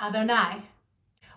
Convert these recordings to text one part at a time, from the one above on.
Adonai.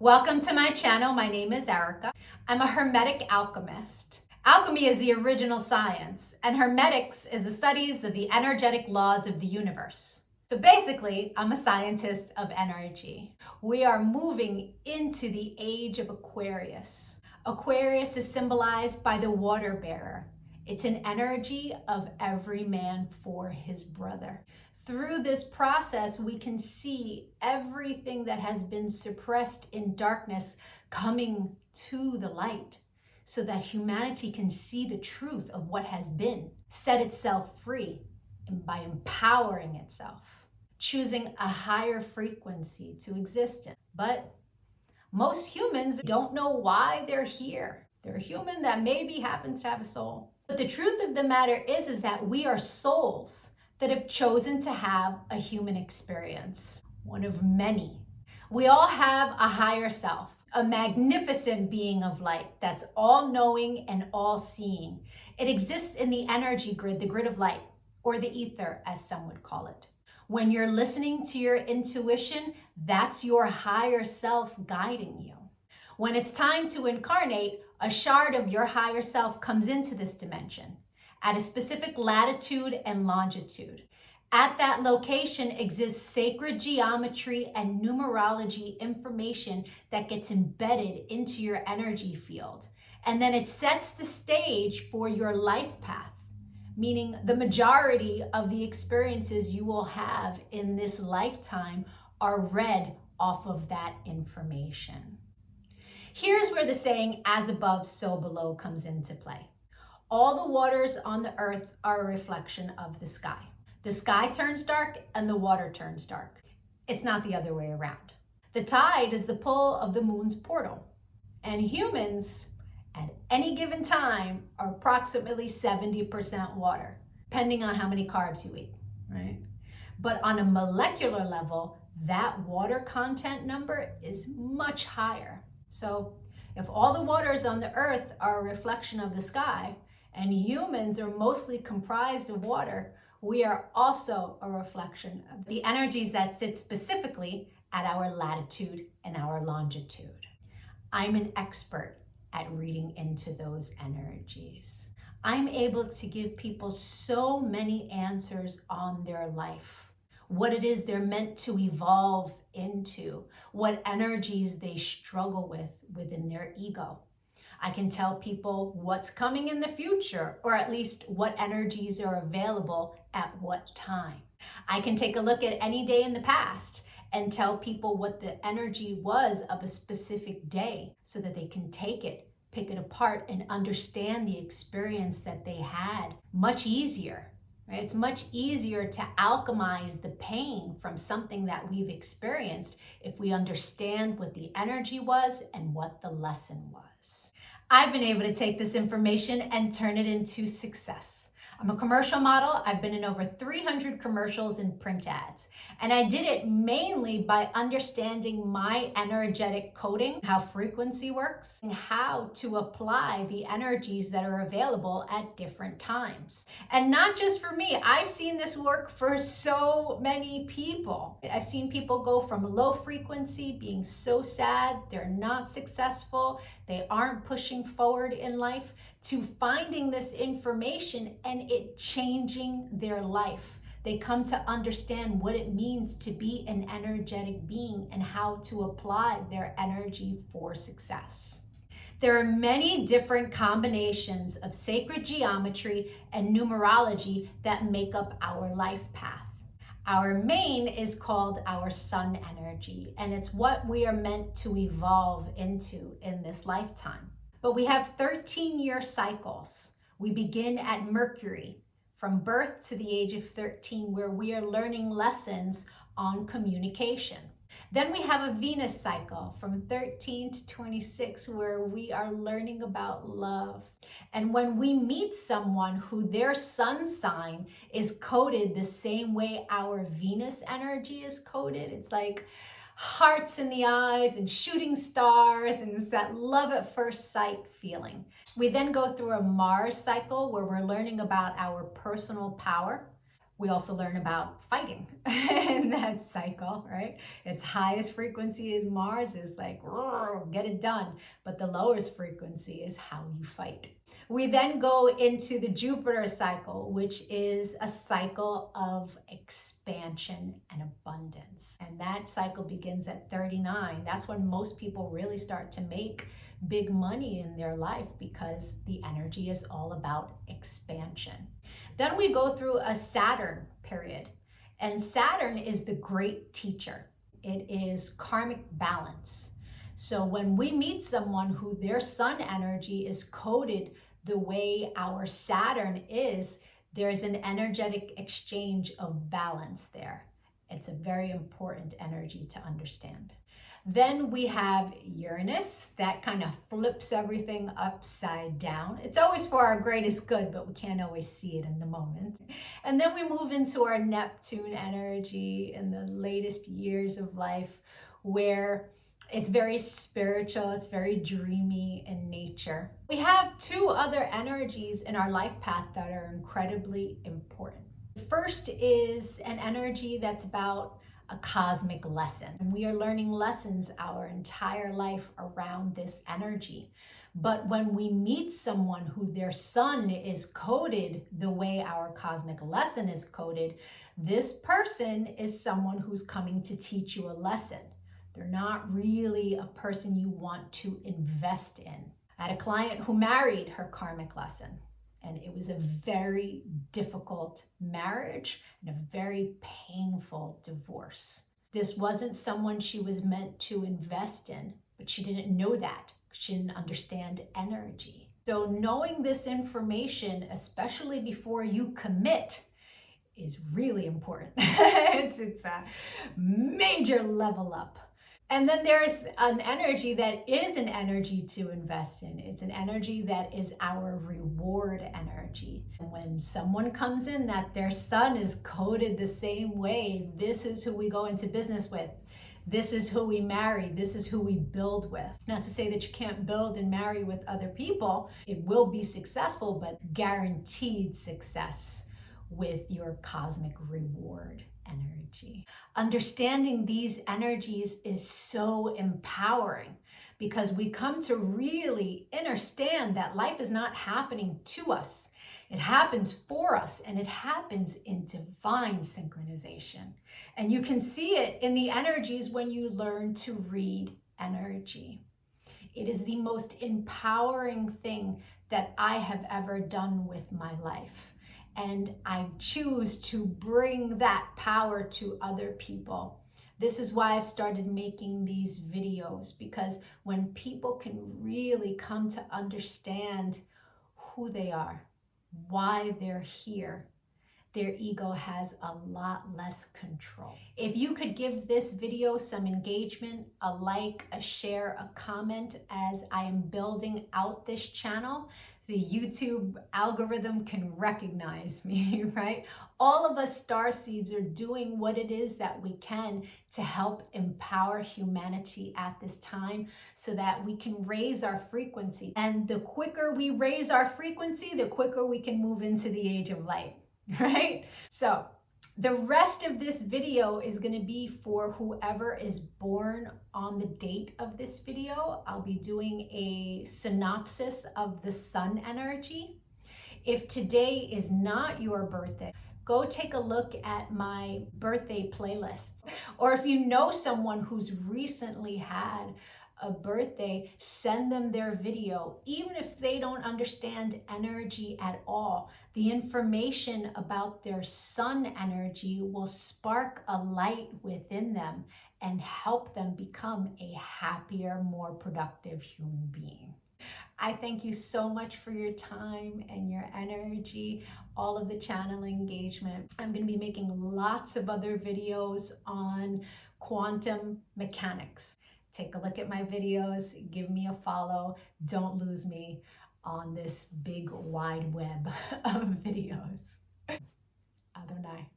Welcome to my channel. My name is Erica. I'm a Hermetic alchemist. Alchemy is the original science, and Hermetics is the studies of the energetic laws of the universe. So basically, I'm a scientist of energy. We are moving into the age of Aquarius. Aquarius is symbolized by the water bearer. It's an energy of every man for his brother. Through this process, we can see everything that has been suppressed in darkness coming to the light so that humanity can see the truth of what has been, set itself free, and by empowering itself, choosing a higher frequency to exist in. But most humans don't know why they're here. They're a human that maybe happens to have a soul. But the truth of the matter is that we are souls that have chosen to have a human experience, one of many. We all have a higher self, a magnificent being of light that's all-knowing and all-seeing. It exists in the energy grid, the grid of light, or the ether, as some would call it. When you're listening to your intuition, that's your higher self guiding you. When it's time to incarnate, a shard of your higher self comes into this dimension at a specific latitude and longitude. At that location exists sacred geometry and numerology information that gets embedded into your energy field. And then it sets the stage for your life path, meaning the majority of the experiences you will have in this lifetime are read off of that information. Here's where the saying, as above, so below, comes into play. All the waters on the earth are a reflection of the sky. The sky turns dark and the water turns dark. It's not the other way around. The tide is the pull of the moon's portal. And humans, at any given time, are approximately 70% water, depending on how many carbs you eat, right? But on a molecular level, that water content number is much higher. So if all the waters on the earth are a reflection of the sky, and humans are mostly comprised of water, we are also a reflection of the energies that sit specifically at our latitude and our longitude. I'm an expert at reading into those energies. I'm able to give people so many answers on their life, what it is they're meant to evolve into, what energies they struggle with within their ego. I can tell people what's coming in the future, or at least what energies are available at what time. I can take a look at any day in the past and tell people what the energy was of a specific day so that they can take it, pick it apart, and understand the experience that they had much easier. Right? It's much easier to alchemize the pain from something that we've experienced if we understand what the energy was and what the lesson was. I've been able to take this information and turn it into success. I'm a commercial model. I've been in over 300 commercials and print ads. And I did it mainly by understanding my energetic coding, how frequency works, and how to apply the energies that are available at different times. And not just for me, I've seen this work for so many people. I've seen people go from low frequency, being so sad, they're not successful, they aren't pushing forward in life, to finding this information and it changing their life. They come to understand what it means to be an energetic being and how to apply their energy for success. There are many different combinations of sacred geometry and numerology that make up our life path. Our main is called our sun energy, and it's what we are meant to evolve into in this lifetime. But we have 13-year cycles. We begin at Mercury, from birth to the age of 13, where we are learning lessons on communication. Then we have a Venus cycle from 13 to 26, where we are learning about love. And when we meet someone who their sun sign is coded the same way our Venus energy is coded, it's like hearts in the eyes and shooting stars, and it's that love at first sight feeling. We then go through a Mars cycle where we're learning about our personal power. We also learn about fighting in that cycle, right? Its highest frequency is Mars, is like, get it done. But the lowest frequency is how you fight. We then go into the Jupiter cycle, which is a cycle of expansion and abundance. And that cycle begins at 39. That's when most people really start to make big money in their life, because the energy is all about expansion. Then we go through a Saturn period, and Saturn is the great teacher. It is karmic balance. So when we meet someone who their sun energy is coded the way our Saturn is, there's an energetic exchange of balance there. It's a very important energy to understand. Then we have Uranus, that kind of flips everything upside down. It's always for our greatest good, but we can't always see it in the moment. And then we move into our Neptune energy in the latest years of life, where it's very spiritual, it's very dreamy in nature. We have two other energies in our life path that are incredibly important. The first is an energy that's about a cosmic lesson. And we are learning lessons our entire life around this energy. But when we meet someone who their sun is coded the way our cosmic lesson is coded, this person is someone who's coming to teach you a lesson. They're not really a person you want to invest in. I had a client who married her karmic lesson, and it was a very difficult marriage and a very painful divorce. This wasn't someone she was meant to invest in, but she didn't know that. She didn't understand energy. So knowing this information, especially before you commit, is really important. It's a major level up. And then there's an energy that is an energy to invest in. It's an energy that is our reward energy. And when someone comes in that their sun is coded the same way, this is who we go into business with. This is who we marry. This is who we build with. Not to say that you can't build and marry with other people. It will be successful, but guaranteed success with your cosmic reward energy. Understanding these energies is so empowering, because we come to really understand that life is not happening to us. It happens for us, and it happens in divine synchronization. And you can see it in the energies when you learn to read energy. It is the most empowering thing that I have ever done with my life. And I choose to bring that power to other people. This is why I've started making these videos, because when people can really come to understand who they are, why they're here, their ego has a lot less control. If you could give this video some engagement, a like, a share, a comment, as I am building out this channel, the YouTube algorithm can recognize me, right? All of us starseeds are doing what it is that we can to help empower humanity at this time, so that we can raise our frequency. And the quicker we raise our frequency, the quicker we can move into the age of light, right? So the rest of this video is going to be for whoever is born on the date of this video. I'll be doing a synopsis of the sun energy. If today is not your birthday, go take a look at my birthday playlists. Or if you know someone who's recently had a birthday, send them their video. Even if they don't understand energy at all, the information about their sun energy will spark a light within them and help them become a happier, more productive human being. I thank you so much for your time and your energy, all of the channel engagement. I'm going to be making lots of other videos on quantum mechanics. Take a look at my videos, give me a follow. Don't lose me on this big wide web of videos. Adonai.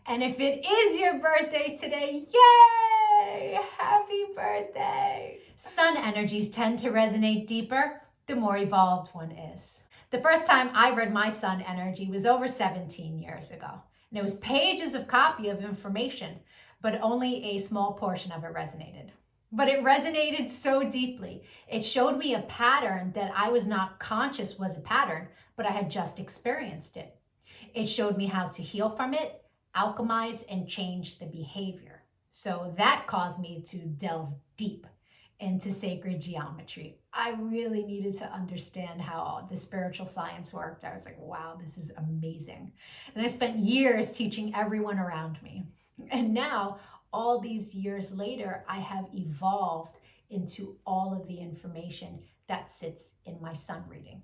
And if it is your birthday today, yay! Happy birthday! Sun energies tend to resonate deeper the more evolved one is. The first time I read my sun energy was over 17 years ago. And it was pages of copy of information, but only a small portion of it resonated. But it resonated so deeply. It showed me a pattern that I was not conscious was a pattern, but I had just experienced it. It showed me how to heal from it, alchemize, and change the behavior. So that caused me to delve deep into sacred geometry. I really needed to understand how the spiritual science worked. I was like, wow, this is amazing. And I spent years teaching everyone around me. And now, all these years later, I have evolved into all of the information that sits in my sun reading.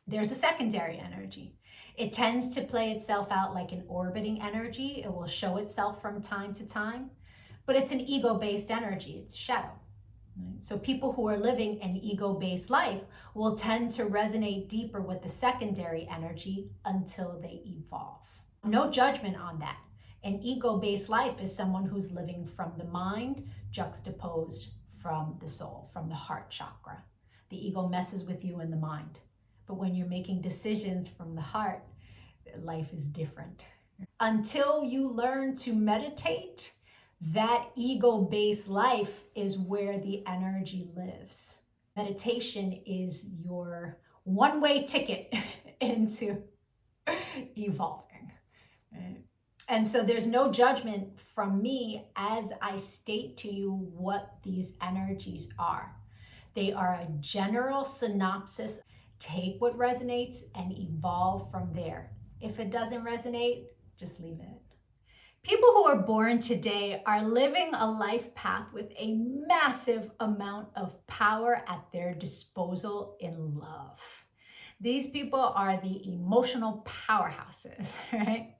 There's a secondary energy. It tends to play itself out like an orbiting energy. It will show itself from time to time, but it's an ego-based energy. It's shadow. Right? So people who are living an ego-based life will tend to resonate deeper with the secondary energy until they evolve. No judgment on that. An ego-based life is someone who's living from the mind, juxtaposed from the soul, from the heart chakra. The ego messes with you in the mind. But when you're making decisions from the heart, life is different. Until you learn to meditate, that ego-based life is where the energy lives. Meditation is your one-way ticket into evolving. Right? And so there's no judgment from me as I state to you what these energies are. They are a general synopsis. Take what resonates and evolve from there. If it doesn't resonate, just leave it. People who are born today are living a life path with a massive amount of power at their disposal in love. These people are the emotional powerhouses, right?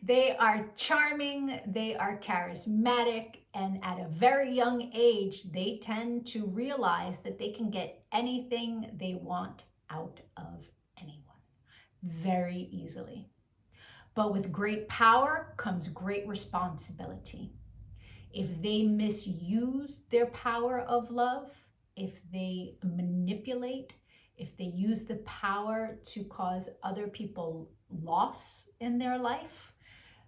They are charming, they are charismatic, and at a very young age, they tend to realize that they can get anything they want out of anyone very easily. But with great power comes great responsibility. If they misuse their power of love, if they manipulate, if they use the power to cause other people loss in their life,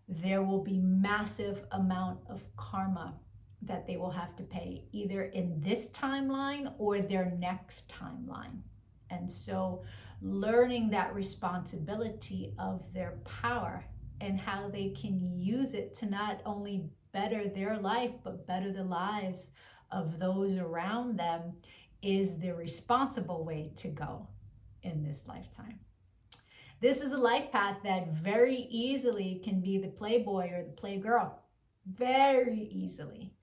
there will be massive amount of karma that they will have to pay, either in this timeline or their next timeline. And so learning that responsibility of their power and how they can use it to not only better their life, but better the lives of those around them is the responsible way to go in this lifetime. This is a life path that very easily can be the playboy or the playgirl, very easily.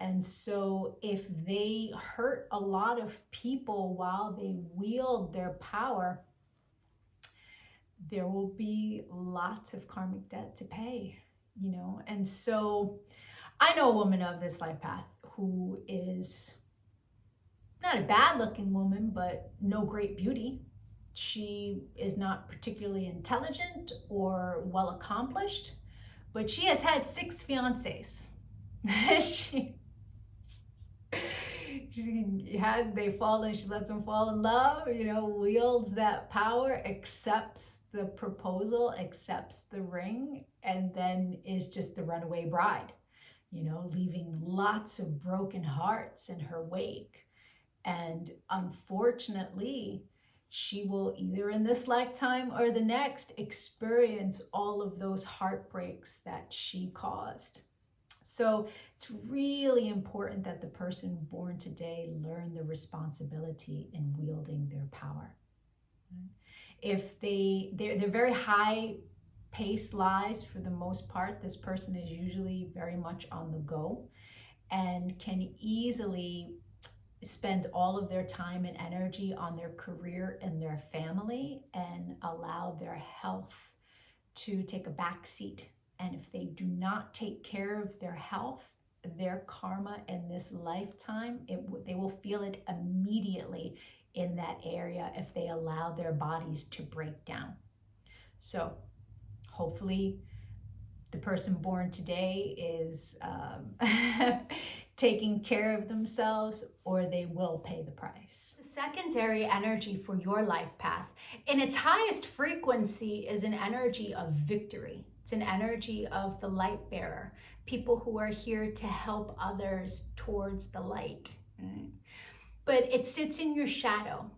And so if they hurt a lot of people while they wield their power, there will be lots of karmic debt to pay, you know? And so I know a woman of this life path who is not a bad looking woman, but no great beauty. She is not particularly intelligent or well accomplished, but she has had 6 fiancés. They fall and she lets them fall in love, you know, wields that power, accepts the proposal, accepts the ring, and then is just the runaway bride, you know, leaving lots of broken hearts in her wake. And unfortunately, she will either in this lifetime or the next experience all of those heartbreaks that she caused. So it's really important that the person born today learn the responsibility in wielding their power. If they're very high-paced lives for the most part, this person is usually very much on the go and can easily spend all of their time and energy on their career and their family and allow their health to take a back seat. And if they do not take care of their health, their karma in this lifetime, they will feel it immediately in that area if they allow their bodies to break down. So hopefully the person born today is taking care of themselves, or they will pay the price. The secondary energy for your life path, in its highest frequency, is an energy of victory. It's an energy of the light bearer, people who are here to help others towards the light. Right? But it sits in your shadow.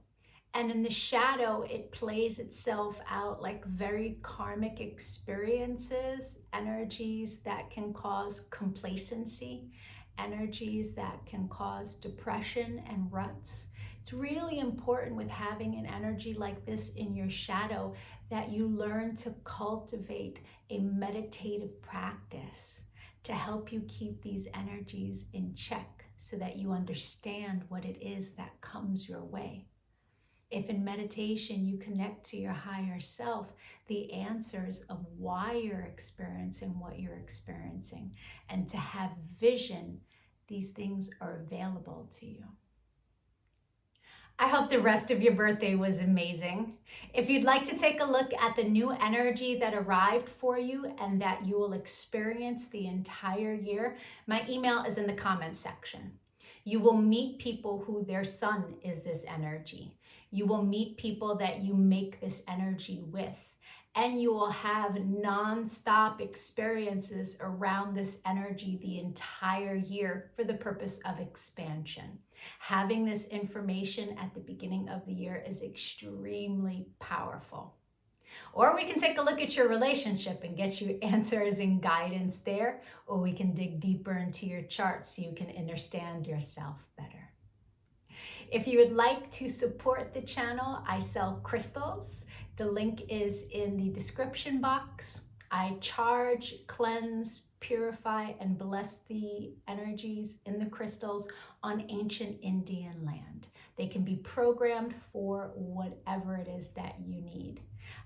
And in the shadow, it plays itself out like very karmic experiences, energies that can cause complacency, energies that can cause depression and ruts. It's really important with having an energy like this in your shadow that you learn to cultivate a meditative practice to help you keep these energies in check so that you understand what it is that comes your way. If in meditation you connect to your higher self, the answers of why you're experiencing what you're experiencing, and to have vision, these things are available to you. I hope the rest of your birthday was amazing. If you'd like to take a look at the new energy that arrived for you and that you will experience the entire year, my email is in the comments section. You will meet people who their sun is this energy. You will meet people that you make this energy with. And you will have non-stop experiences around this energy the entire year for the purpose of expansion. Having this information at the beginning of the year is extremely powerful. Or we can take a look at your relationship and get you answers and guidance there, or we can dig deeper into your chart so you can understand yourself better. If you would like to support the channel, I sell crystals. The link is in the description box. I charge, cleanse, purify, and bless the energies in the crystals on ancient Indian land. They can be programmed for whatever it is that you need.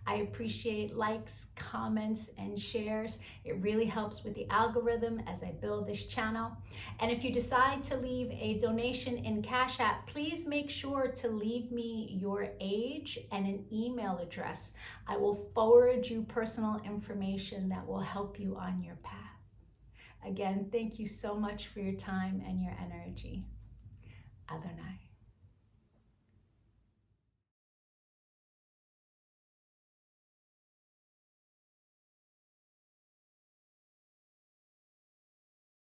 I appreciate likes, comments, and shares. It really helps with the algorithm as I build this channel. And if you decide to leave a donation in Cash App, please make sure to leave me your age and an email address. I will forward you personal information that will help you on your path. Again, thank you so much for your time and your energy. Adonai.